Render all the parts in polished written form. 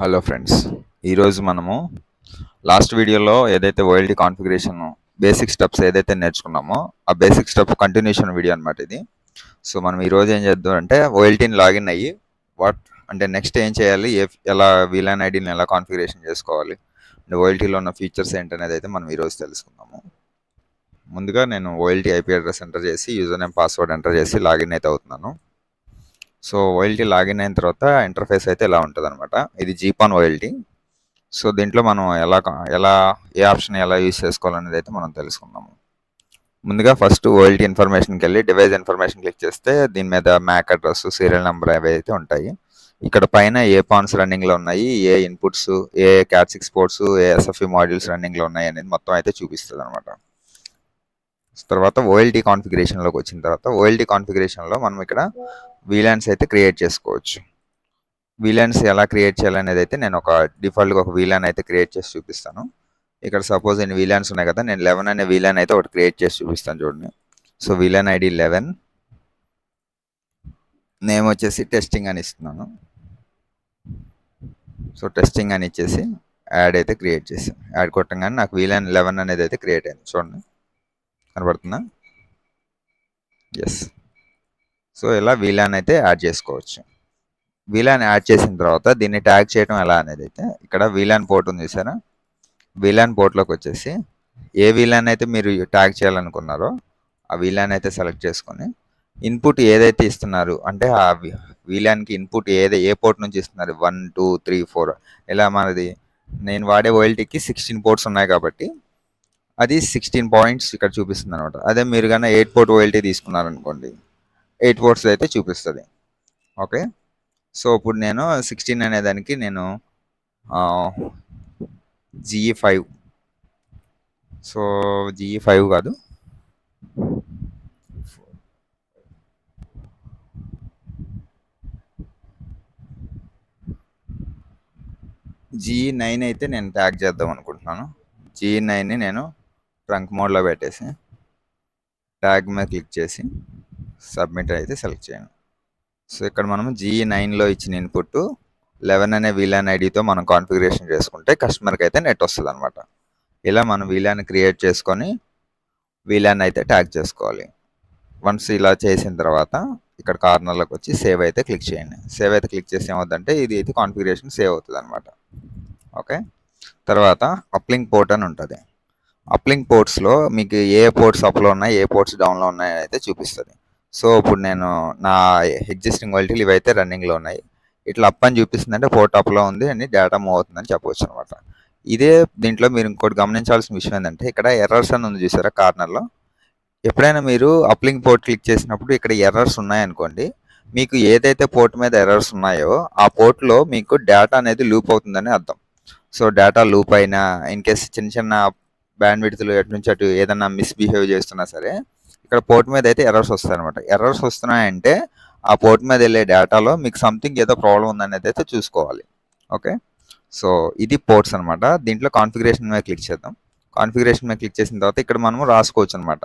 Hello friends, ఈరోజు మనము last వీడియోలో ఏదైతే ఓఎల్టీ కాన్ఫిగరేషన్ బేసిక్ స్టెప్స్ ఏదైతే నేర్చుకున్నామో ఆ బేసిక్ స్టెప్ కంటిన్యూషన్ వీడియో అనమాట ఇది. సో మనం ఈరోజు ఏం చేద్దాం అంటే ఓఎల్టీని లాగిన్ అయ్యి అంటే నెక్స్ట్ ఏం చేయాలి, ఎలా వీలాన్ ఐడిని ఎలా కాన్ఫిగరేషన్ చేసుకోవాలి, అంటే ఓఎల్టీలో ఉన్న ఫీచర్స్ ఏంటనేది అయితే మనం ఈరోజు తెలుసుకుందాము. ముందుగా నేను ఓఎల్టీ ఐపీ అడ్రస్ ఎంటర్ చేసి యూజర్ నేమ్ పాస్వర్డ్ ఎంటర్ చేసి లాగిన్ అయితే అవుతున్నాను. సో ఓఎల్టీ లాగిన్ అయిన తర్వాత ఇంటర్ఫేస్ అయితే ఇలా ఉంటుంది అనమాట. ఇది జీపాన్ ఓఎల్టీ. సో దీంట్లో మనం ఎలా ఏ ఆప్షన్ ఎలా యూజ్ చేసుకోవాలనేది అయితే మనం తెలుసుకుందాము. ముందుగా ఫస్ట్ ఓఎల్టీ ఇన్ఫర్మేషన్కి వెళ్ళి డివైస్ ఇన్ఫర్మేషన్ క్లిక్ చేస్తే దీని మీద మ్యాక్ అడ్రస్, సీరియల్ నెంబర్ అవి అయితే ఉంటాయి. ఇక్కడ పైన ఏ పాన్స్ రన్నింగ్లో ఉన్నాయి, ఏ ఇన్పుట్స్, ఏ క్యాట్6 పోర్ట్స్, ఏ ఎస్ఎఫ్ఈ మాడ్యూల్స్ రన్నింగ్లో ఉన్నాయి అనేది మొత్తం అయితే చూపిస్తుంది అనమాట. తర్వాత ఓఎల్టీ కాన్ఫిగరేషన్లోకి వచ్చిన తర్వాత ఓఎల్టీ కాన్ఫిగరేషన్లో మనం ఇక్కడ వీలాన్స్ అయితే క్రియేట్ చేసుకోవచ్చు. వీలాన్స్ ఎలా క్రియేట్ చేయాలనేది అయితే నేను డిఫాల్ట్గా ఒక వీలాన్ అయితే క్రియేట్ చేసి చూపిస్తాను. ఇక్కడ సపోజ్ నేను వీలాన్స్ ఉన్నాయి కదా, నేను 11 అనే వీలాన్ అయితే ఒకటి క్రియేట్ చేసి చూపిస్తాను చూడండి. సో వీలాన్ ఐడి 11, నేమ్ వచ్చేసి టెస్టింగ్ అని ఇస్తున్నాను. సో టెస్టింగ్ అని ఇచ్చేసి యాడ్ అయితే క్రియేట్ చేసాను. యాడ్ కొట్టంగానే నాకు వీలాన్ 11 అనేది అయితే క్రియేట్ అయింది. చూడండి, కనబడుతుందా? ఎస్. సో ఇలా వీలాన్ అయితే యాడ్ చేసుకోవచ్చు. వీలాన్ యాడ్ చేసిన తర్వాత దీన్ని ట్యాగ్ చేయడం ఎలా అనేది అయితే ఇక్కడ వీలాన్ పోర్ట్ ఉంది చూసారా, వీలాన్ పోర్ట్లోకి వచ్చేసి ఏ వీలాన్ అయితే మీరు ట్యాగ్ చేయాలనుకున్నారో ఆ వీలాన్ అయితే సెలెక్ట్ చేసుకొని ఇన్పుట్ ఏదైతే ఇస్తున్నారు అంటే ఆ వీలాన్కి ఇన్పుట్ ఏ పోర్ట్ నుంచి ఇస్తున్నారు, 1 2 3 4 ఇలా మనది నేను వాడే ఓఎల్టీకి 16 పోర్ట్స్ ఉన్నాయి కాబట్టి అది 16 పాయింట్స్ ఇక్కడ చూపిస్తుంది అనమాట. అదే మీరు కానీ 8 పోర్ట్ ఓఎల్టీ తీసుకున్నారనుకోండి, 8 పోర్ట్స్ అయితే చూపిస్తుంది. ఓకే. సో ఇప్పుడు నేను 16 అనే దానికి నేను GE5, సో GE5 కాదు, GE9 అయితే నేను ట్యాగ్ చేద్దాం అనుకుంటున్నాను. GE9ని నేను ట్రంక్ మోడ్లో పెట్టేసి ట్యాగ్ మీద క్లిక్ చేసి సబ్మిట్ అయితే సెలెక్ట్ చేయండి. సో ఇక్కడ మనం GE9లో ఇచ్చిన ఇన్పుట్ 11 అనే వీలాన్ ఐడితో మనం కాన్ఫిగరేషన్ చేసుకుంటే కస్టమర్కి అయితే నెట్ వస్తుంది అనమాట. ఇలా మనం వీలాన్ క్రియేట్ చేసుకొని వీలాన్ అయితే ట్యాగ్ చేసుకోవాలి. వన్స్ ఇలా చేసిన తర్వాత ఇక్కడ కార్నర్లోకి వచ్చి సేవ్ అయితే క్లిక్ చేయండి. సేవ్ అయితే క్లిక్ చేసి ఏమవుతుందంటే ఇది అయితే కాన్ఫిగరేషన్ సేవ్ అవుతుంది అనమాట. ఓకే. తర్వాత అప్లింక్ పోర్ట్ అని ఉంటుంది. అప్లింక్ పోర్ట్స్లో మీకు ఏ పోర్ట్స్ అప్లో ఉన్నాయి, ఏ పోర్ట్స్ డౌన్లో ఉన్నాయి అయితే చూపిస్తుంది. సో ఇప్పుడు నేను నా ఎగ్జిస్టింగ్ ఓఎల్టీలు ఇవైతే రన్నింగ్లో ఉన్నాయి. ఇట్లా అప్ అని చూపిస్తుంది అంటే పోర్ట్ అప్లో ఉంది అని డేటా మూవ్ అవుతుందని చెప్పవచ్చు అనమాట. ఇదే దీంట్లో మీరు ఇంకోటి గమనించాల్సిన విషయం ఏంటంటే ఇక్కడ ఎర్రర్స్ అని ఉంది చూసారా కార్నర్లో. ఎప్పుడైనా మీరు అప్లింక్ పోర్ట్ క్లిక్ చేసినప్పుడు ఇక్కడ ఎర్రర్స్ ఉన్నాయనుకోండి, మీకు ఏదైతే పోర్ట్ మీద ఎర్రర్స్ ఉన్నాయో ఆ పోర్ట్లో మీకు డేటా అనేది లూప్ అవుతుందని అర్థం. సో డేటా లూప్ అయినా ఇన్ కేస్ చిన్న చిన్న బ్యాండ్ విడ్త్లు ఎటు నుంచి అటు ఏదన్నా మిస్బిహేవ్ చేస్తున్నా సరే ఇక్కడ పోర్ట్ మీద అయితే ఎర్రర్స్ వస్తాయి అనమాట. ఎర్రర్స్ వస్తున్నాయంటే ఆ పోర్ట్ మీద వెళ్ళే డేటాలో మీకు సంథింగ్ ఏదో ప్రాబ్లం ఉందనేది అయితే చూసుకోవాలి. ఓకే. సో ఇది పోర్ట్స్ అనమాట. దీంట్లో కాన్ఫిగరేషన్ మీద క్లిక్ చేద్దాం. కాన్ఫిగరేషన్ మీద క్లిక్ చేసిన తర్వాత ఇక్కడ మనము రాసుకోవచ్చు అనమాట.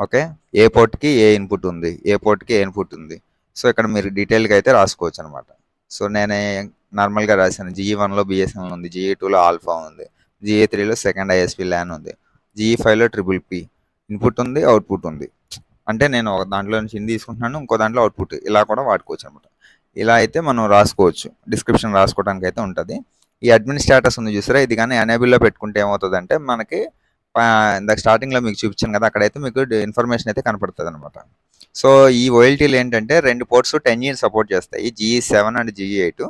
ఓకే. ఏ పోర్ట్కి ఏ ఇన్పుట్ ఉంది, ఏ పోర్ట్కి ఏ ఇన్పుట్ ఉంది. సో ఇక్కడ మీరు డీటెయిల్గా అయితే రాసుకోవచ్చు అనమాట. సో నేను నార్మల్గా రాశాను. GE1లో BSNL ఉంది, GE2లో ఆల్ఫా ఉంది, GE3లో సెకండ్ ISP ల్యాన్ ఉంది, GE5లో PPP ఇన్పుట్ ఉంది, అవుట్పుట్ ఉంది. అంటే నేను ఒక దాంట్లో నుంచి ఇన్ తీసుకుంటున్నాను, ఇంకో దాంట్లో అవుట్పుట్, ఇలా కూడా వాడుకోవచ్చు అనమాట. ఇలా అయితే మనం రాసుకోవచ్చు. డిస్క్రిప్షన్ రాసుకోవడానికి అయితే ఉంటుంది. ఈ అడ్మిన్ స్టేటస్ ఉంది చూసారా, ఇది కానీ ఎనేబుల్లో పెట్టుకుంటే ఏమవుతుందంటే మనకి ఇందాక స్టార్టింగ్లో మీకు చూపించాను కదా, అక్కడైతే మీకు ఇన్ఫర్మేషన్ అయితే కనపడుతుంది అనమాట. సో ఈ ఓఎల్టీలు ఏంటంటే 2 పోర్ట్స్ 10G సపోర్ట్ చేస్తాయి, GE7 అండ్ GE8.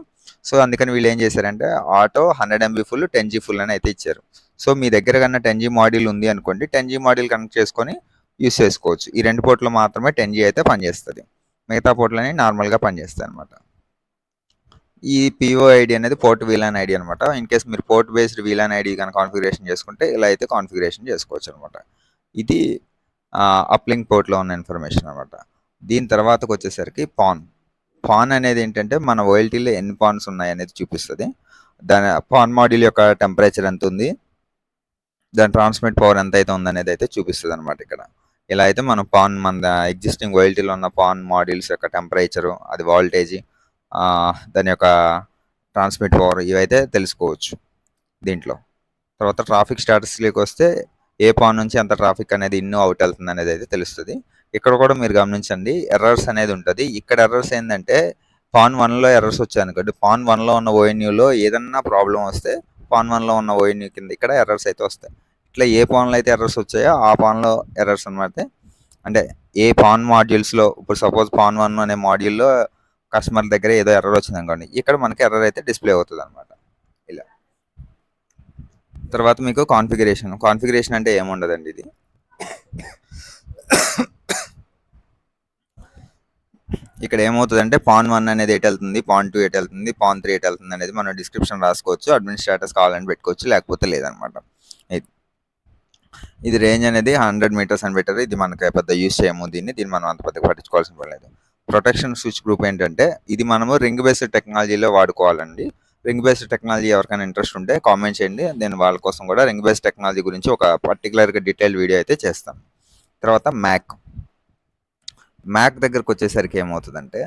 సో అందుకని వీళ్ళు ఏం చేశారంటే auto 100 MB full 10G full అని అయితే ఇచ్చారు. సో మీ దగ్గర కన్నా 10G మాడ్యూల్ ఉంది అనుకోండి, 10G మాడ్యూల్ కనెక్ట్ చేసుకొని యూస్ చేసుకోవచ్చు. ఈ 2 పోర్ట్లు మాత్రమే 10G అయితే పనిచేస్తుంది, మిగతా పోర్ట్లని నార్మల్గా పనిచేస్తాయి అనమాట. ఈ POID అనేది పోర్ట్ వీలాన్ ఐడి అనమాట. ఇన్ కేస్ మీరు పోర్ట్ బేస్డ్ వీలాన్ ఐడి కనుక కాన్ఫిగరేషన్ చేసుకుంటే ఇలా అయితే కాన్ఫిగరేషన్ చేసుకోవచ్చు అనమాట. ఇది అప్లింక్ పోర్ట్లో ఉన్న ఇన్ఫర్మేషన్ అనమాట. దీని తర్వాతకు వచ్చేసరికి పాన్ అనేది ఏంటంటే మన ఓఎల్టీలో ఎన్ని పాన్స్ ఉన్నాయి అనేది చూపిస్తుంది. దాని పాన్ మాడ్యూల్ యొక్క టెంపరేచర్ ఎంత ఉంది, దాని ట్రాన్స్మిట్ పవర్ ఎంత అయితే ఉందనేది అయితే చూపిస్తుంది అనమాట. ఇక్కడ ఇలా అయితే మనం మన ఎగ్జిస్టింగ్ ఓఎల్టీలో ఉన్న పాన్ మాడ్యూల్స్ యొక్క టెంపరేచరు, అది వాల్టేజ్, దాని యొక్క ట్రాన్స్మిట్ పవర్ ఇవైతే తెలుసుకోవచ్చు దీంట్లో. తర్వాత ట్రాఫిక్ స్టాటస్లోకి వస్తే ఏ పాన్ నుంచి ఎంత ట్రాఫిక్ అనేది ఇన్ అవుట్ వెళ్తుంది అనేది అయితే తెలుస్తుంది. ఇక్కడ కూడా మీరు గమనించండి, ఎర్రర్స్ అనేది ఉంటుంది. ఇక్కడ ఎర్రర్స్ ఏంటంటే పాన్ 1లో ఎర్రర్స్ వచ్చాయి అనుకోండి, పాన్ 1లో ఉన్న ఓఎన్యూలో ఏదన్నా ప్రాబ్లం వస్తే పాన్ 1లో ఉన్న ఓఎన్యూ కింద ఇక్కడ ఎర్రర్స్ అయితే వస్తాయి. ఇట్లా ఏ పాన్లో అయితే ఎర్రర్స్ వచ్చాయో ఆ పాన్లో ఎర్రర్స్ అనమాట. అంటే ఏ పాన్ మాడ్యూల్స్లో, ఇప్పుడు సపోజ్ పాన్ 1 అనే మాడ్యూల్లో కస్టమర్ దగ్గర ఏదో ఎర్రర్ వచ్చింది అనుకోండి, ఇక్కడ మనకి ఎర్రర్ అయితే డిస్ప్లే అవుతుంది అనమాట. ఇలా తర్వాత మీకు కాన్ఫిగరేషన్ అంటే ఏముండదండి. ఇది ఇక్కడ ఏమవుతుందంటే పాన్ 1 అనేది ఎటు వెళ్తుంది, పాన్ 2 ఎటు వెళ్తుంది, పాన్ 3 ఎటు వెళ్తుంది అనేది మనం డిస్క్రిప్షన్ రాసుకోవచ్చు, అడ్మిన్ స్టేటస్ కావాలని పెట్టుకోవచ్చు, లేకపోతే లేదనమాట. ఇది రేంజ్ అనేది 100 మీటర్స్ అని పెట్టారు. ఇది మనకి పెద్ద యూస్ చేయము, దీన్ని మనం అంత పెద్దగా పట్టించుకోవాల్సిన పని లేదు. ప్రొటెక్షన్ స్విచ్ గ్రూప్ ఏంటంటే ఇది మనము రింగ్ బేస్డ్ టెక్నాలజీలో వాడుకోవాలండి. రింగ్ బేస్డ్ టెక్నాలజీ ఎవరికైనా ఇంట్రెస్ట్ ఉంటే కామెంట్ చేయండి, నేను వాళ్ళ కోసం కూడా రింగ్ బేస్డ్ టెక్నాలజీ గురించి ఒక పర్టికులర్గా డీటెయిల్ వీడియో అయితే చేస్తాను. తర్వాత మ్యాక్ దగ్గరకు వచ్చేసరికి ఏమవుతుందంటే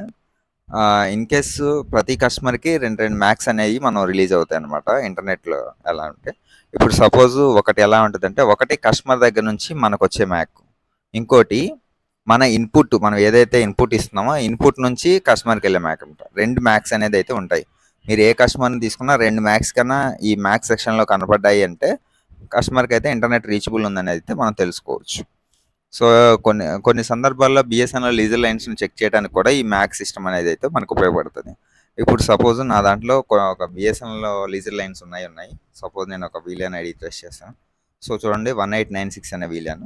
ఇన్ కేసు ప్రతి కస్టమర్కి రెండు మ్యాక్స్ అనేవి మనం రిలీజ్ అవుతాయి అనమాట ఇంటర్నెట్లో. ఎలా అంటే ఇప్పుడు సపోజ్ ఒకటి ఎలా ఉంటుందంటే, ఒకటి కస్టమర్ దగ్గర నుంచి మనకు వచ్చే మ్యాక్, ఇంకోటి మన ఇన్పుట్, మనం ఏదైతే ఇన్పుట్ ఇస్తున్నామో ఇన్పుట్ నుంచి కస్టమర్కి వెళ్ళే మ్యాక్ అనమాట. రెండు మ్యాక్స్ అనేది అయితే ఉంటాయి. మీరు ఏ కస్టమర్ని తీసుకున్నా రెండు మ్యాక్స్ కన్నా ఈ మ్యాక్ సెక్షన్లో కనపడ్డాయి అంటే కస్టమర్కి అయితే ఇంటర్నెట్ రీచబుల్ ఉందని అయితే మనం తెలుసుకోవచ్చు. సో కొన్ని సందర్భాల్లో బిఎస్ఎన్ఎల్ లీజర్ లైన్స్ని చెక్ చేయడానికి కూడా ఈ మ్యాక్ సిస్టమ్ అనేది అయితే మనకు ఉపయోగపడుతుంది. ఇప్పుడు సపోజ్ నా దాంట్లో ఒక బిఎస్ఎన్ఎల్ లీజర్ లైన్స్ ఉన్నాయి. సపోజ్ నేను ఒక వీలియన్ ఐడి ప్రెస్ చేస్తాను. సో చూడండి 1896 అనే వీలియన్.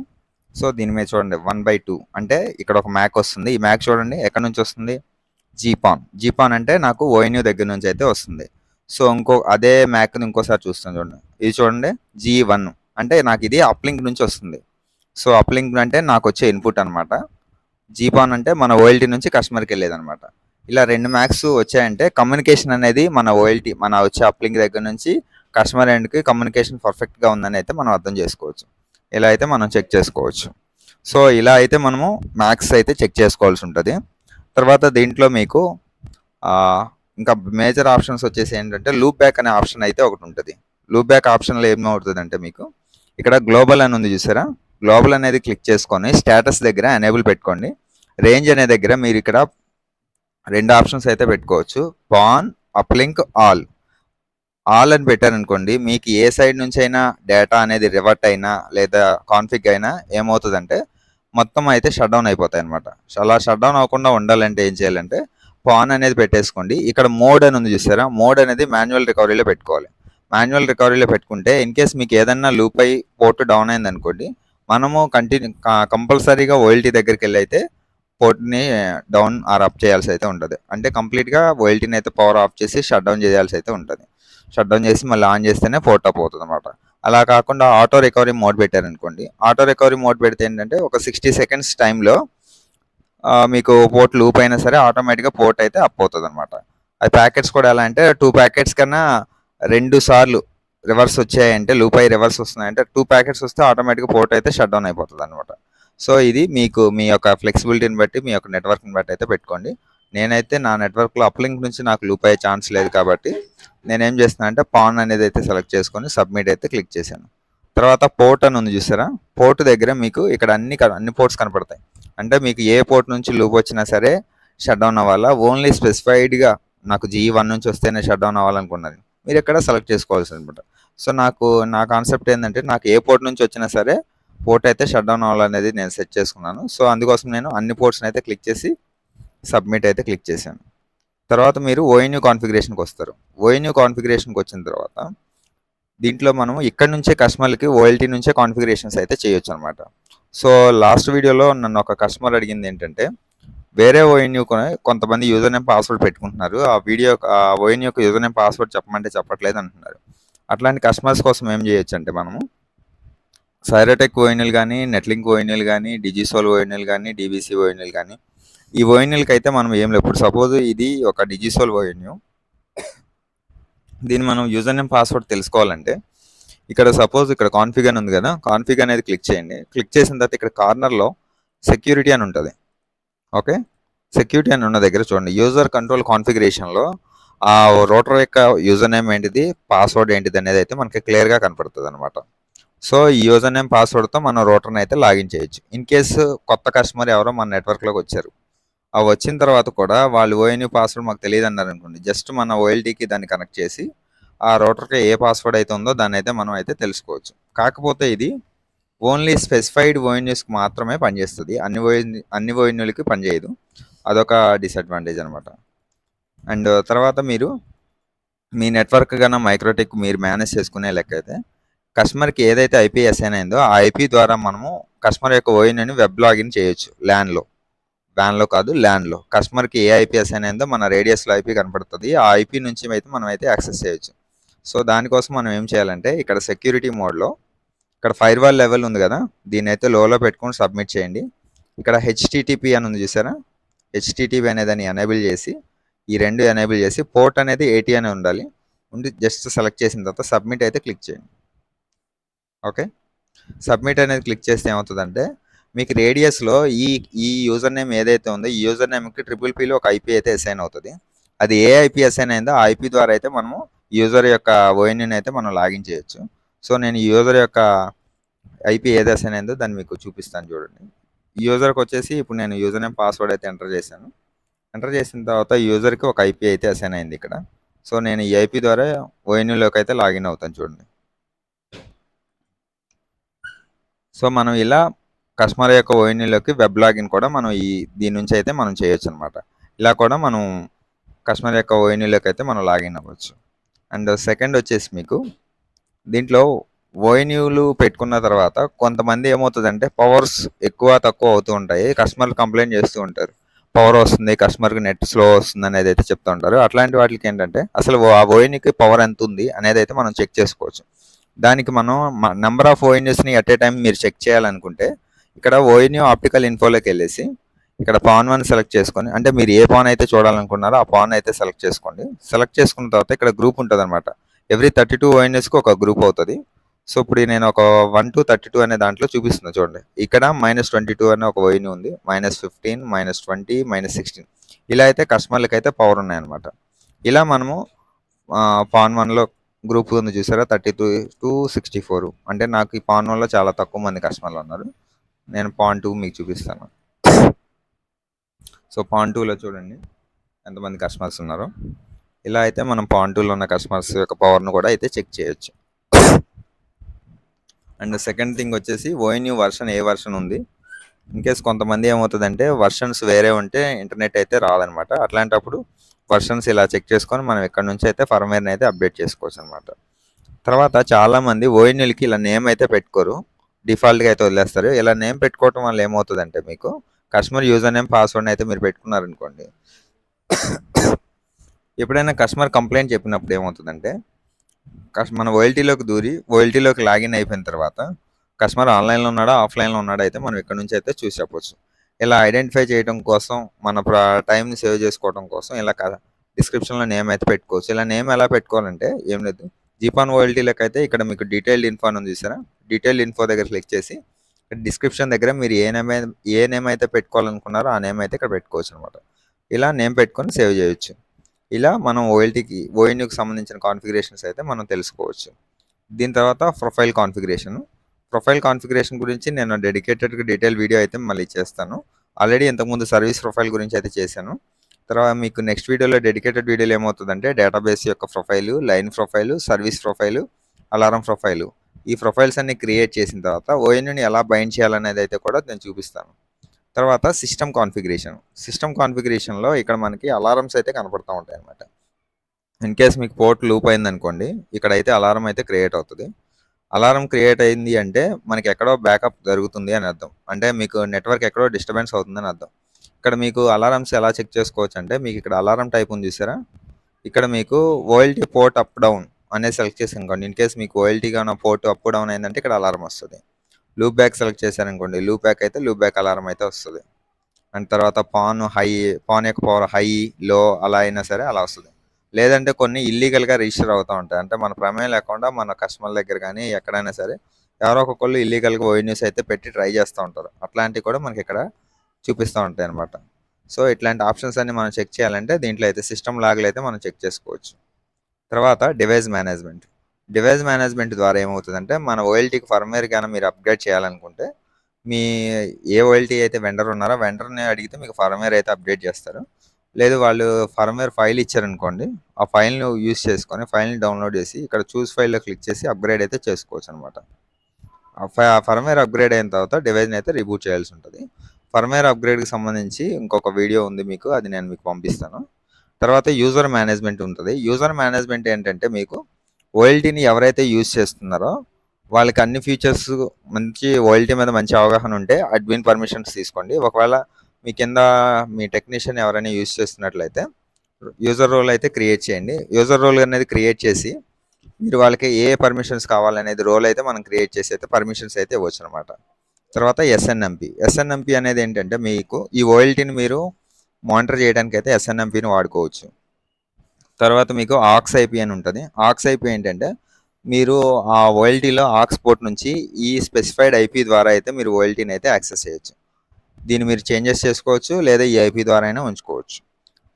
సో దీని మీద చూడండి 1/2 అంటే ఇక్కడ ఒక మ్యాక్ వస్తుంది. ఈ మ్యాక్ చూడండి ఎక్కడి నుంచి వస్తుంది, జీపాన్ అంటే నాకు ఓఎన్యూ దగ్గర నుంచి అయితే వస్తుంది. సో అదే మ్యాక్ని ఇంకోసారి చూస్తాను చూడండి, ఇది చూడండి G1 అంటే నాకు ఇది అప్లింక్ నుంచి వస్తుంది. సో అప్లింక్ అంటే నాకు వచ్చే ఇన్పుట్ అనమాట. జీపాన్ అంటే మన ఓఎల్టీ నుంచి కస్టమర్కి వెళ్ళేది అనమాట. ఇలా రెండు మ్యాక్స్ వచ్చాయంటే కమ్యూనికేషన్ అనేది మన ఓఎల్టీ, మన వచ్చే అప్లింక్ దగ్గర నుంచి కస్టమర్ ఎండ్కి కమ్యూనికేషన్ పర్ఫెక్ట్గా ఉందని అయితే మనం అర్థం చేసుకోవచ్చు. ఇలా అయితే మనం చెక్ చేసుకోవచ్చు. సో ఇలా అయితే మనము మ్యాక్స్ అయితే చెక్ చేసుకోవాల్సి ఉంటుంది. తర్వాత దీంట్లో మీకు ఇంకా మేజర్ ఆప్షన్స్ వచ్చేసి ఏంటంటే లూప్ బ్యాక్ అనే ఆప్షన్ అయితే ఒకటి ఉంటుంది. లూప్ బ్యాక్ ఆప్షన్లో ఏమవుతుందంటే మీకు ఇక్కడ గ్లోబల్ అని ఉంది చూసారా, గ్లోబల్ అనేది క్లిక్ చేసుకొని స్టేటస్ దగ్గర ఎనేబుల్ పెట్టుకోండి. రేంజ్ అనే దగ్గర మీరు ఇక్కడ రెండు ఆప్షన్స్ అయితే పెట్టుకోవచ్చు, పాన్, అప్లింక్, ఆల్ అని పెట్టారనుకోండి, మీకు ఏ సైడ్ నుంచి అయినా డేటా అనేది రివర్ట్ అయినా లేదా కాన్ఫిగ్ అయినా ఏమవుతుందంటే మొత్తం అయితే షట్ డౌన్ అయిపోతాయి అనమాట. అలా షట్ డౌన్ అవ్వకుండా ఉండాలంటే ఏం చేయాలంటే పాన్ అనేది పెట్టేసుకోండి. ఇక్కడ మోడ్ అని ఉంది చూసారా, మోడ్ అనేది మాన్యువల్ రికవరీలో పెట్టుకోవాలి. మాన్యువల్ రికవరీలో పెట్టుకుంటే ఇన్ కేస్ మీకు ఏదన్నా లూప్ అయి పోర్ట్ డౌన్ అయింది అనుకోండి, మనము కంపల్సరీగా ఓఎల్టీ దగ్గరికి వెళ్ళి అయితే పోర్ట్ని డౌన్ ఆర్ అప్ చేయాల్సి అయితే ఉంటుంది. అంటే కంప్లీట్గా ఓఎల్టీని అయితే పవర్ ఆఫ్ చేసి షట్ డౌన్ చేయాల్సి అయితే ఉంటుంది. షట్ డౌన్ చేసి మళ్ళీ ఆన్ చేస్తేనే పోర్ట్ అప్ అవుతుంది అనమాట. అలా కాకుండా ఆటో రికవరీ మోడ్ పెట్టారనుకోండి, ఆటో రికవరీ మోడ్ పెడితే ఏంటంటే ఒక 60 సెకండ్స్ టైంలో మీకు పోర్ట్ లూప్ అయినా సరే ఆటోమేటిక్గా పోర్ట్ అయితే అప్ అవుతుంది అనమాట. అది ప్యాకెట్స్ కూడా ఎలా అంటే 2 ప్యాకెట్స్ కన్నా 2 సార్లు రివర్స్ వచ్చాయంటే, లూప్ అయ్యి రివర్స్ వస్తున్నాయంటే 2 ప్యాకెట్స్ వస్తే ఆటోమేటిక్గా పోర్ట్ అయితే షట్ డౌన్ అయిపోతుంది అనమాట. సో ఇది మీకు మీ యొక్క ఫ్లెక్సిబిలిటీని బట్టి, మీ యొక్క నెట్వర్క్ని బట్టి అయితే పెట్టుకోండి. నేనైతే నా నెట్వర్క్లో అప్లింక్ నుంచి నాకు లూప్ అయ్యే ఛాన్స్ లేదు కాబట్టి నేనేం చేస్తున్నాను అంటే పాన్ అనేది అయితే సెలెక్ట్ చేసుకొని సబ్మిట్ అయితే క్లిక్ చేశాను. తర్వాత పోర్ట్ అని ఉంది చూసారా, పోర్ట్ దగ్గర మీకు ఇక్కడ అన్ని పోర్ట్స్ కనపడతాయి. అంటే మీకు ఏ పోర్ట్ నుంచి లూప్ వచ్చినా సరే షట్ డౌన్ అవ్వాలా, ఓన్లీ స్పెసిఫైడ్గా నాకు G1 నుంచి వస్తేనే షట్ డౌన్ అవ్వాలనుకున్నది మీరు ఇక్కడ సెలెక్ట్ చేసుకోవాల్సి అనమాట. సో నా కాన్సెప్ట్ ఏంటంటే నాకు ఏ పోర్ట్ నుంచి వచ్చినా సరే పోర్ట్ అయితే షట్ డౌన్ అవ్వాలనేది నేను సెట్ చేసుకున్నాను. సో అందుకోసం నేను అన్ని పోర్ట్స్ని అయితే క్లిక్ చేసి సబ్మిట్ అయితే క్లిక్ చేశాను. తర్వాత మీరు ఓఎన్యూ కాన్ఫిగరేషన్కి వస్తారు. ఓఎన్యూ కాన్ఫిగరేషన్కి వచ్చిన తర్వాత దీంట్లో మనము ఇక్కడ నుంచే కస్టమర్లకి ఓఎల్టీ నుంచే కాన్ఫిగరేషన్స్ అయితే చేయొచ్చు అనమాట. సో లాస్ట్ వీడియోలో నన్ను ఒక కస్టమర్ అడిగింది ఏంటంటే, వేరే ఓఎన్యూ కొంతమంది యూజర్ నేమ్ పాస్వర్డ్ పెట్టుకుంటున్నారు, ఆ ఓఎన్యూ యొక్క యూజర్ నేమ్ పాస్వర్డ్ చెప్పమంటే చెప్పట్లేదు అంటున్నారు. అట్లాంటి కస్టమర్స్ కోసం ఏం చేయొచ్చు అంటే మనము సైరోటెక్ ఓఎన్ఎల్ కానీ, నెట్లింక్ ఓఎన్ఎల్ కానీ, డిజిసోల్ ఓఎన్ఎల్ కానీ, డీబీసీ ఓఎన్ఎల్ కానీ, ఈ ఓఎన్ఎల్కి అయితే మనం ఏం లేదు. ఇప్పుడు సపోజ్ ఇది ఒక డిజిసోల్ ఓఎన్యూ, దీన్ని మనం యూజర్ నేమ్ పాస్వర్డ్ తెలుసుకోవాలంటే ఇక్కడ సపోజ్ ఇక్కడ కాన్ఫిగ్ అని ఉంది కదా, కాన్ఫిగ్ అనేది క్లిక్ చేయండి. క్లిక్ చేసిన తర్వాత ఇక్కడ కార్నర్లో సెక్యూరిటీ అని ఉంటుంది. ఓకే, సెక్యూరిటీ అని ఉన్న దగ్గర చూడండి, యూజర్ కంట్రోల్ కాన్ఫిగరేషన్లో ఆ రూటర్ యొక్క యూజర్ నేమ్ ఏంటిది, పాస్వర్డ్ ఏంటిది అనేది అయితే మనకి క్లియర్గా కనపడుతుంది అనమాట. సో ఈ యూజర్ నేమ్ పాస్వర్డ్తో మనం రూటర్ని అయితే లాగిన్ చేయొచ్చు. ఇన్ కేసు కొత్త కస్టమర్ ఎవరో మన నెట్వర్క్లోకి వచ్చారు, ఆ వచ్చిన తర్వాత కూడా వాళ్ళు ఓఎన్యూ పాస్వర్డ్ మాకు తెలియదు అన్నారు అనుకోండి, జస్ట్ మన ఓఎల్టీకి దాన్ని కనెక్ట్ చేసి ఆ రూటర్కి ఏ పాస్వర్డ్ అయితే ఉందో దాన్ని అయితే మనం అయితే తెలుసుకోవచ్చు. కాకపోతే ఇది ఓన్లీ స్పెసిఫైడ్ ఓఎన్యూస్కి మాత్రమే పనిచేస్తుంది, అన్ని ఓఎన్యూలకి పనిచేయదు. అదొక డిసడ్వాంటేజ్ అనమాట. అండ్ తర్వాత మీరు మీ నెట్వర్క్ కన్నా మైక్రోటెక్ మీరు మేనేజ్ చేసుకునే లెక్క అయితే కస్టమర్కి ఏదైతే ఐపీ అసైన్ అయిందో ఆ ఐపీ ద్వారా మనము కస్టమర్ యొక్క ఓఎన్యూని వెబ్ లాగిన్ చేయొచ్చు. వ్యాన్లో కాదు, ల్యాన్లో. కస్టమర్కి ఏ ఐపీ అసైన్ అయిందో మన రేడియస్లో ఐపీ కనపడుతుంది, ఆ ఐపీ నుంచి అయితే మనం అయితే యాక్సెస్ చేయొచ్చు. సో దానికోసం మనం ఏం చేయాలంటే ఇక్కడ సెక్యూరిటీ మోడ్లో ఇక్కడ ఫైర్వాల్ లెవెల్ ఉంది కదా, దీన్ని అయితే లోలో పెట్టుకొని సబ్మిట్ చేయండి. ఇక్కడ హెచ్టిటిపి అని ఉంది చూసారా, హెచ్టిటిపి అనేదాన్ని ఎనేబుల్ చేసి ఈ రెండు ఎనేబుల్ చేసి పోర్ట్ అనేది 80 అని ఉండాలి, ఉండి జస్ట్ సెలెక్ట్ చేసిన తర్వాత సబ్మిట్ అయితే క్లిక్ చేయండి. ఓకే, సబ్మిట్ అనేది క్లిక్ చేస్తే ఏమవుతుందంటే మీకు రేడియస్లో ఈ యూజర్ నేమ్ ఏదైతే ఉందో ఈ యూజర్ నేమ్కి ట్రిపుల్ ఒక ఐపీ అయితే అసైన్ అవుతుంది. అది ఏ ఐపీ అసైన్ అయిందో ఆ ఐపీ ద్వారా అయితే మనము యూజర్ యొక్క ఓఎన్యూని అయితే మనం లాగిన్ చేయొచ్చు. సో నేను ఈ యూజర్ యొక్క ఐపీ ఏది అసైన్ అయిందో దాన్ని మీకు చూపిస్తాను చూడండి. ఈ యూజర్కి వచ్చేసి ఇప్పుడు నేను యూజర్ నేమ్ పాస్వర్డ్ అయితే ఎంటర్ చేశాను. ఎంటర్ చేసిన తర్వాత యూజర్కి ఒక ఐపీ అయితే అసైన్ అయింది ఇక్కడ. సో నేను ఈ ఐపీ ద్వారా ఓఎన్యూలోకి అయితే లాగిన్ అవుతాను చూడండి. సో మనం ఇలా కస్టమర్ యొక్క ఓఎన్యూలోకి వెబ్ లాగిన్ కూడా మనం దీని నుంచి అయితే మనం చేయొచ్చు అనమాట. ఇలా కూడా మనం కస్టమర్ యొక్క ఓఎన్యూలోకి అయితే మనం లాగిన్ అవ్వచ్చు. అండ్ సెకండ్ వచ్చేసి మీకు దీంట్లో ఓఎన్యూలు పెట్టుకున్న తర్వాత కొంతమంది ఏమవుతుందంటే పవర్స్ ఎక్కువ తక్కువ అవుతూ ఉంటాయి, కస్టమర్లు కంప్లైంట్ చేస్తూ ఉంటారు, పవర్ వస్తుంది, కస్టమర్కి నెట్ స్లో వస్తుంది అనేది అయితే చెప్తూ ఉంటారు. అట్లాంటి వాటికి ఏంటంటే అసలు ఆ ఓఎన్యూకి పవర్ ఎంత ఉంది అనేది అయితే మనం చెక్ చేసుకోవచ్చు. దానికి మనం నెంబర్ ఆఫ్ ఓఎన్యూస్ని అట్ ఏ టైం మీరు చెక్ చేయాలనుకుంటే ఇక్కడ ఓఎన్యూ ఆప్టికల్ ఇన్ఫోలోకి వెళ్ళేసి ఇక్కడ పాన్ 1 సెలెక్ట్ చేసుకొని, అంటే మీరు ఏ పాన్ అయితే చూడాలనుకున్నారో ఆ పాన్ అయితే సెలెక్ట్ చేసుకోండి. సెలెక్ట్ చేసుకున్న తర్వాత ఇక్కడ గ్రూప్ ఉంటుంది అనమాట, ఎవ్రీ 32 ఓఎన్యూస్కి ఒక గ్రూప్ అవుతుంది. సో ఇప్పుడు నేను ఒక 1 to 32 అనే దాంట్లో చూపిస్తున్నా చూడండి. ఇక్కడ -22 అనే ఒక ఓఎన్యూ ఉంది, -15, -20, -16 ఇలా అయితే కస్టమర్లకి అయితే పవర్ ఉన్నాయన్నమాట. ఇలా మనము పాన్ 1లో గ్రూప్ ఉంది చూసారా, 32 to 64, అంటే నాకు ఈ పాన్ 1లో చాలా తక్కువ మంది కస్టమర్లు ఉన్నారు. నేను పాన్ 2 మీకు చూపిస్తాను. సో పాన్ 2లో చూడండి ఎంతమంది కస్టమర్స్ ఉన్నారో. ఇలా అయితే మనం పాన్ 2లో ఉన్న కస్టమర్స్ యొక్క పవర్ను కూడా అయితే చెక్ చేయొచ్చు. అండ్ సెకండ్ థింగ్ వచ్చేసి ఓఎన్యూ వర్షన్ ఏ వర్షన్ ఉంది. ఇన్ కేస్ కొంతమంది ఏమవుతుందంటే వర్షన్స్ వేరే ఉంటే ఇంటర్నెట్ అయితే రాదనమాట. అట్లాంటప్పుడు వర్షన్స్ ఇలా చెక్ చేసుకొని మనం ఇక్కడ నుంచి అయితే ఫర్మ్వేర్ని అయితే అప్డేట్ చేసుకోవచ్చు అనమాట. తర్వాత చాలామంది ఓఎన్యూలకి ఇలా నేమ్ అయితే పెట్టుకోరు, డిఫాల్ట్గా అయితే వదిలేస్తారు. ఇలా నేమ్ పెట్టుకోవటం వల్ల ఏమవుతుందంటే మీకు కస్టమర్ యూజర్ నేమ్ పాస్వర్డ్ని అయితే మీరు పెట్టుకున్నారనుకోండి, ఎప్పుడైనా కస్టమర్ కంప్లైంట్ చెప్పినప్పుడు ఏమవుతుందంటే మన ఓఎల్టీలోకి లాగిన్ అయిపోయిన తర్వాత కస్టమర్ ఆన్లైన్లో ఉన్నాడా ఆఫ్లైన్లో ఉన్నాడా అయితే మనం ఇక్కడ నుంచి అయితే చూసి చెప్పవచ్చు. ఇలా ఐడెంటిఫై చేయడం కోసం మన టైంని సేవ్ చేసుకోవడం కోసం ఇలా డిస్క్రిప్షన్లో నేమ్ అయితే పెట్టుకోవచ్చు. ఇలా నేమ్ ఎలా పెట్టుకోవాలంటే ఏం లేదు, జీపాన్ ఓఎల్టీలోకి అయితే ఇక్కడ మీకు డీటెయిల్డ్ ఇన్ఫో అని ఉంది చూసారా, డీటెయిల్డ్ ఇన్ఫో దగ్గర క్లిక్ చేసి డిస్క్రిప్షన్ దగ్గర మీరు ఏ నేమ్ అయితే పెట్టుకోవాలనుకున్నారో ఆ నేమ్ అయితే ఇక్కడ పెట్టుకోవచ్చు అనమాట. ఇలా నేమ్ పెట్టుకొని సేవ్ చేయొచ్చు. ఇలా మనం ఓఎన్యూకి సంబంధించిన కాన్ఫిగరేషన్స్ అయితే మనం తెలుసుకోవచ్చు. దీని తర్వాత ప్రొఫైల్ కాన్ఫిగరేషన్ గురించి నేను డెడికేటెడ్గా డీటెయిల్ వీడియో అయితే మళ్ళీ చేస్తాను. ఆల్రెడీ ఇంతకుముందు సర్వీస్ ప్రొఫైల్ గురించి అయితే చేశాను. తర్వాత మీకు నెక్స్ట్ వీడియోలో డెడికేటెడ్ వీడియోలో ఏమవుతుందంటే డేటాబేస్ యొక్క profile, line profile, service profile, alarm profile, ఈ ప్రొఫైల్స్ అన్ని క్రియేట్ చేసిన తర్వాత ఓఎన్యూని ఎలా బైండ్ చేయాలనేది అయితే కూడా నేను చూపిస్తాను. తర్వాత సిస్టమ్ కాన్ఫిగరేషన్లో ఇక్కడ మనకి అలారమ్స్ అయితే కనపడుతూ ఉంటాయి అనమాట. ఇన్ కేస్ మీకు పోర్ట్ లూప్ అయిందనుకోండి, ఇక్కడైతే అలారం అయితే క్రియేట్ అవుతుంది. అలారం క్రియేట్ అయింది అంటే మనకి ఎక్కడో బ్యాకప్ జరుగుతుంది అని అర్థం, అంటే మీకు నెట్వర్క్ ఎక్కడో డిస్టర్బెన్స్ అవుతుందని అర్థం. ఇక్కడ మీకు అలారమ్స్ ఎలా చెక్ చేసుకోవచ్చు అంటే మీకు ఇక్కడ అలారం టైప్ ఉంది చూసారా, ఇక్కడ మీకు ఓఎల్టీ పోర్ట్ అప్ డౌన్ అనేది సెలెక్ట్ చేసి అనుకోండి. ఇన్ కేస్ మీకు ఓఎల్టీగా ఉన్న పోర్ట్ అప్ డౌన్ అయిందంటే ఇక్కడ అలారం వస్తుంది. లూప్ బ్యాక్ సెలెక్ట్ చేశారనుకోండి, లూప్ బ్యాక్ అయితే లూప్ బ్యాక్ అలారం అయితే వస్తుంది. అండ్ తర్వాత పాన్ యొక్క పవర్ హై, లో అలా అయినా సరే అలా వస్తుంది. లేదంటే కొన్ని ఇల్లీగల్గా రిజిస్టర్ అవుతూ ఉంటాయి, అంటే మన ప్రమేయం లేకుండా మన కస్టమర్ దగ్గర కానీ ఎక్కడైనా సరే ఎవరో ఒక్కొక్కళ్ళు ఇల్లీగల్గా ఓఎన్యూస్ అయితే పెట్టి ట్రై చేస్తూ ఉంటారు. అట్లాంటివి కూడా మనకి ఇక్కడ చూపిస్తూ ఉంటాయి అనమాట. సో ఇట్లాంటి ఆప్షన్స్ అన్ని మనం చెక్ చేయాలంటే దీంట్లో అయితే సిస్టమ్ లాగ్లో అయితే మనం చెక్ చేసుకోవచ్చు. తర్వాత డివైస్ మేనేజ్మెంట్. డివైస్ మేనేజ్మెంట్ ద్వారా ఏమవుతుందంటే మన ఓఎల్టీకి ఫర్మ్వేర్ కానీ మీరు అప్గ్రేడ్ చేయాలనుకుంటే మీ ఏ ఓఎల్టీ అయితే వెండర్ ఉన్నారో వెండర్ని అడిగితే మీకు ఫర్మ్వేర్ అయితే అప్డేట్ చేస్తారు. లేదు వాళ్ళు ఫర్మ్వేర్ ఫైల్ ఇచ్చారనుకోండి, ఆ ఫైల్‌ని యూజ్ చేసుకొని ఫైల్‌ని డౌన్లోడ్ చేసి ఇక్కడ చూస్ ఫైల్‌లో క్లిక్ చేసి అప్గ్రేడ్ అయితే చేసుకోవచ్చు అనమాట. ఆ ఫర్మ్వేర్ అప్గ్రేడ్ అయిన తర్వాత డివైస్ని అయితే రీబూట్ చేయాల్సి ఉంటుంది. ఫర్మ్వేర్ అప్గ్రేడ్కి సంబంధించి ఇంకొక వీడియో ఉంది మీకు, అది నేను మీకు పంపిస్తాను. తర్వాత యూజర్ మేనేజ్మెంట్ ఉంటుంది. యూజర్ మేనేజ్మెంట్ ఏంటంటే మీకు ఓఎల్టీని ఎవరైతే యూజ్ చేస్తున్నారో వాళ్ళకి అన్ని ఫీచర్స్ మంచి ఓఎల్టీ మీద మంచి అవగాహన ఉంటే అడ్మిన్ పర్మిషన్స్ తీసుకోండి. ఒకవేళ మీ కింద మీ టెక్నీషియన్ ఎవరైనా యూజ్ చేస్తున్నట్లయితే యూజర్ రోల్ అయితే క్రియేట్ చేయండి. యూజర్ రోల్ అనేది క్రియేట్ చేసి మీరు వాళ్ళకి ఏ పర్మిషన్స్ కావాలనేది రోల్ అయితే మనం క్రియేట్ చేసి అయితే పర్మిషన్స్ అయితే ఇవ్వచ్చు అనమాట. తర్వాత ఎస్ఎన్ఎంపి అనేది ఏంటంటే మీకు ఈ ఓఎల్టీని మీరు మానిటర్ చేయడానికి అయితే ఎస్ఎన్ఎంపిని వాడుకోవచ్చు. తర్వాత మీకు ఆక్స్ ఐపీ అని ఉంటుంది. ఆక్స్ ఐపీ ఏంటంటే మీరు ఆ ఓఎల్టీలో ఆక్స్ పోర్ట్ నుంచి ఈ స్పెసిఫైడ్ ఐపీ ద్వారా అయితే మీరు ఓఎల్టీని అయితే యాక్సెస్ చేయొచ్చు. దీన్ని మీరు చేంజెస్ చేసుకోవచ్చు, లేదా ఈ ఐపీ ద్వారా అయినా ఉంచుకోవచ్చు.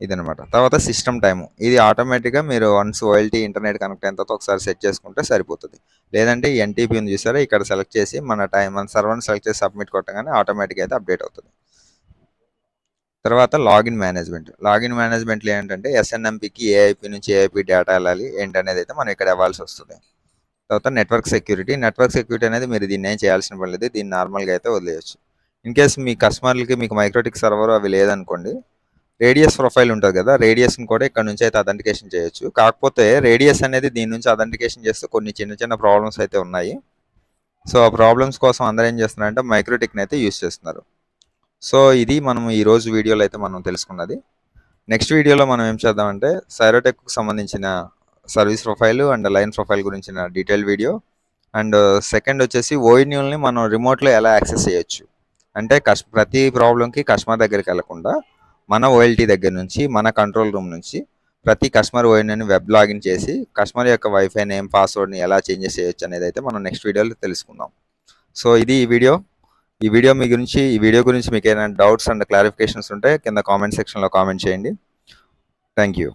ఇదనమాట. తర్వాత సిస్టమ్ టైము. ఇది ఆటోమేటిక్గా మీరు వన్స్ ఓఎల్టీ ఇంటర్నెట్ కనెక్ట్ అయిన తర్వాత ఒకసారి సెట్ చేసుకుంటే సరిపోతుంది. లేదంటే ఈ ఎన్టీపీ ఉంది చూసారా, ఇక్కడ సెలెక్ట్ చేసి మన సర్వర్ని సెలెక్ట్ చేసి సబ్మిట్ కొట్టగానే ఆటోమేటిక్గా అయితే అప్డేట్ అవుతుంది. తర్వాత లాగిన్ మేనేజ్మెంట్. లాగిన్ మేనేజ్మెంట్లో ఏంటంటే ఎస్ఎన్ఎంపికి ఏఐపీ నుంచి ఏఐపీ డేటా వెళ్ళాలి ఏంటనేది అయితే మనం ఇక్కడ ఇవ్వాల్సి వస్తుంది. తర్వాత నెట్వర్క్ సెక్యూరిటీ. నెట్వర్క్ సెక్యూరిటీ అనేది మీరు దీన్ని ఏం చేయాల్సిన పని లేదు. దీన్ని నార్మల్గా అయితే వదిలేయచ్చు. ఇన్ కేస్ మీ కస్టమర్లకి మీకు మైక్రోటిక్ సర్వర్ అవి లేదనుకోండి, రేడియస్ ప్రొఫైల్ ఉంటుంది కదా, రేడియస్ని కూడా ఇక్కడ నుంచి అయితే అథెంటికేషన్ చేయొచ్చు. కాకపోతే రేడియస్ అనేది దీని నుంచి అథెంటికేషన్ చేస్తే కొన్ని చిన్న చిన్న ప్రాబ్లమ్స్ అయితే ఉన్నాయి. సో ఆ ప్రాబ్లమ్స్ కోసం అందరూ ఏం చేస్తున్నారంటే మైక్రోటిక్ని అయితే యూస్ చేస్తున్నారు. సో ఇది మనం ఈరోజు వీడియోలో అయితే మనం తెలుసుకున్నది. నెక్స్ట్ వీడియోలో మనం ఏం చేద్దామంటే సైరోటెక్కు సంబంధించిన service profile and line profile గురించిన డీటెయిల్ వీడియో, అండ్ సెకండ్ వచ్చేసి ఓఎన్యూల్ని మనం రిమోట్లో ఎలా యాక్సెస్ చేయొచ్చు. అంటే ప్రతి ప్రాబ్లంకి కస్టమర్ దగ్గరికి వెళ్లకుండా మన ఓఎల్టీ దగ్గర నుంచి మన కంట్రోల్ రూమ్ నుంచి ప్రతి కస్టమర్ ఓఎన్యూని వెబ్ లాగిన్ చేసి కస్టమర్ యొక్క వైఫై నేమ్ పాస్వర్డ్ని ఎలా చేంజెస్ చేయొచ్చు అనేది అయితే మనం నెక్స్ట్ వీడియోలో తెలుసుకుందాం. సో ఇది ఈ వీడియో ఈ వీడియో గురించి మీకు ఏదైనా డౌట్స్ అండ్ క్లారిఫికేషన్స్ ఉంటే కింద కామెంట్ సెక్షన్లో కామెంట్ చేయండి. Thank you.